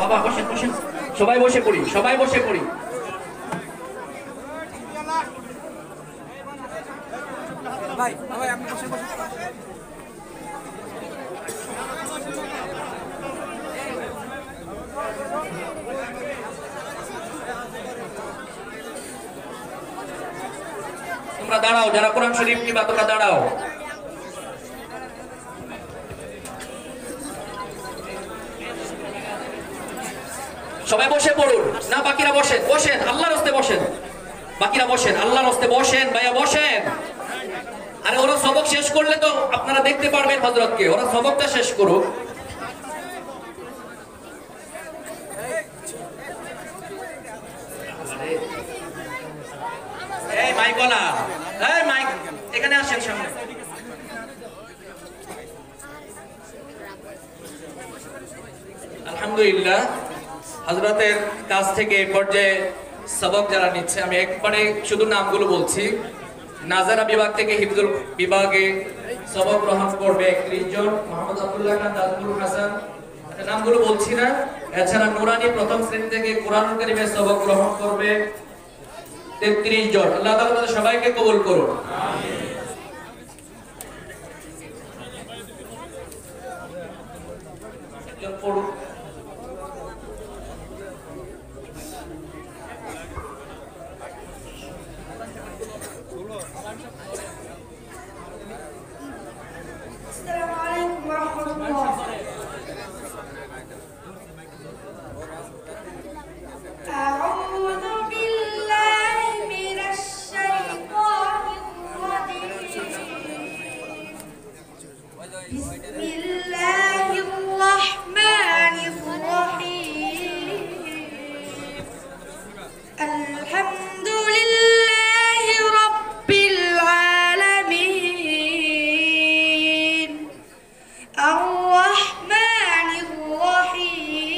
বাবা বসেন বসেন, সবাই বসে পড়ি, সবাই বসে পড়ি। ভাই ভাই আপনি বসে বসে তোমরা দাঁড়াও, যারা কোরআন শরীফ নিবা তোমরা দাঁড়াও। সবাই বসে পড়ুন। না বাকিরা বসেন, বসেন আল্লাহর হস্তে বসেন, বাকিরা বসেন আল্লাহর হস্তে বসেন, ভাইয়া বসেন। আরে ওরা সবক শেষ করলে তো আপনারা দেখতে পারবেন হযরতকে, ওরা সবকটা শেষ করুক। এই মাইক ওয়ালা, এই মাইক এখানে আসেন সামনে। আলহামদুলিল্লাহ, হযরতের কাছ থেকে এই পর্যায়ে সবক যারা নিচ্ছে, আমি একবারে শুধু নামগুলো বলছি। নাজারা বিভাগ থেকে হিফজুল বিভাগে সবক গ্রহণ করবে 31 জন, মোহাম্মদ আব্দুল্লাহ খান দাদুল হাসান, নামগুলো বলছি না। এছাড়া নুরানি প্রথম শ্রেণী থেকে কোরআনুল কারীমের সবক গ্রহণ করবে 33 জন। আল্লাহ তাআলা তাদের সবাইকে কবুল করুন, আমিন। একজন পড়ুন। السلام عليكم ورحمة الله. أعوذ بالله من الشيطان الرجيم. بسم الله الرحمن الرحيم. الحمد لله رب العالمين. الرحمن الرحيم.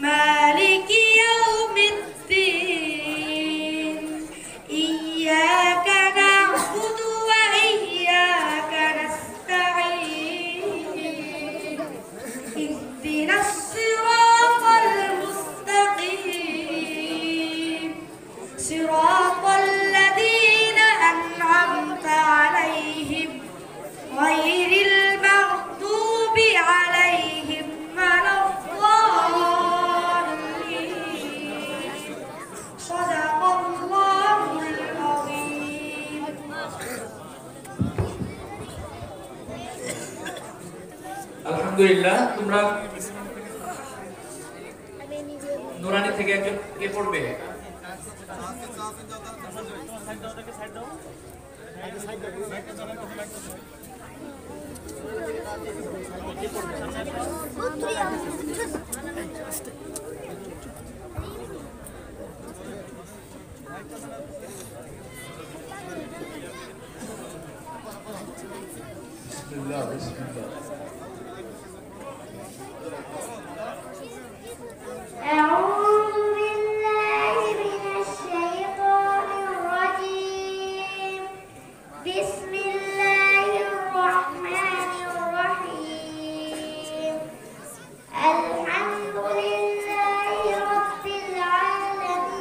مالك يوم الدين. إياك نعبد وإياك نستعين. اهدنا الصراط المستقيم. صراط الذين أنعمت عليهم غير المغضوب عليهم ولا الضالين. صدق الله العظيم. আলহামদুলিল্লাহ, তোমরা নুরানি থেকে একজন কে পড়বে? বিসমিল্লাহ বিসমিল্লাহ। أعوذ بالله من الشيطان الرجيم. بسم الله الرحمن الرحيم. الحمد لله رب العالمين.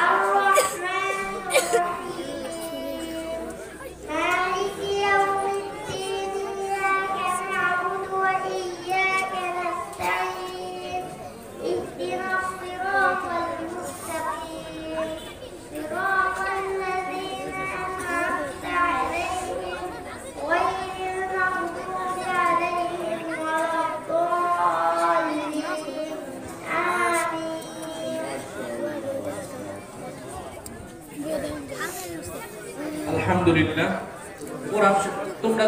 الرحمن الرحيم. مالك يوم الدين. إياك نعبد وإياك نستعين. اهدنا الصراط المستقيم. صراط الذين أنعمت عليهم غير المغضوب عليهم ولا الضالين. آمين. আলহামদুলিল্লাহ, কোরআন তোমরা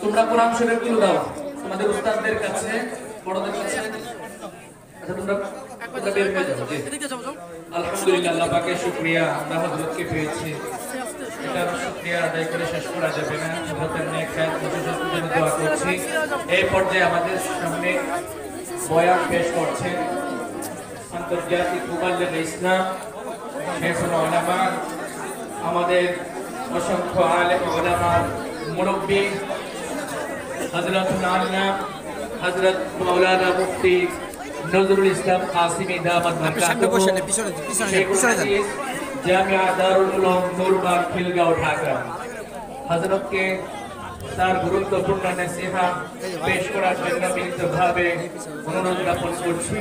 তোমরা কোরআন শরীফ গুলো দাও তোমাদের উস্তাদদের কাছে, বড়দের কাছে। আচ্ছা, তোমরা বের হয়ে যাও। জি, আলহামদুলিল্লাহ, আল্লাহ পাকের শুকরিয়া, আমরা হযরতকে পেয়েছি। এটার শুকরিয়া আদায় করে শেষ করা যাবে না। হযরতের নেক হায়াত প্রশস্তের জন্য দোয়া করছি। এই পর্যায়ে আমাদের সামনে বয়ান পেশ করছেন আন্তর্জাতিক মুবাল্লিগ ইসলাম, শেখুল উলামা, আমাদের অসংখ্য আলেম উলামার মুরব্বী হযরত মাওলানা হযরত মাওলানা মুফতি নজরুল ইসলাম কাসিমি দামাত সামনে বসেন, পিছনে পিছনে যান। জামিয়া দারুল উলুম নূরবাগ খিলগাঁও ঢাকা। হযরতকে তার গুরুত্বপূর্ণ নসিহত পেশ করার জন্য বিনীতভাবে অনুরোধ জ্ঞাপন করছি।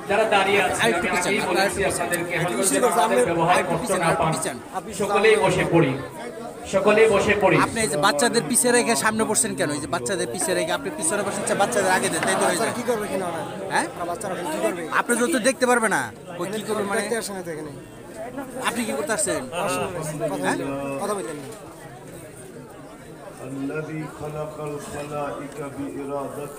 যারা দাঁড়িয়ে আছেন আমি আগেই বলেছি আপনাদেরকে হযরতের ব্যবহার করতে না পান সকলেই বসে পড়ি, সকলেই বসে পড়ি। আপনি এই যে বাচ্চাদের পিছে রেখে সামনে বসছেন কেন? এই যে বাচ্চাদের পিছে রেখে আপনি পিছনে বসেন, বাচ্চাদের আগে দেন, তাই তো হয়ে যায়। কি করবে কিনা ওরা? হ্যাঁ, বাচ্চারা কি করবে? আপনি যত দেখতে পারবে না ওই কি করবে মানে। দেখতে আসে না তো এখানে। আপনি কি করতে আসছেন? কথা বললেন না। الذي خلق الخلائق بإرادته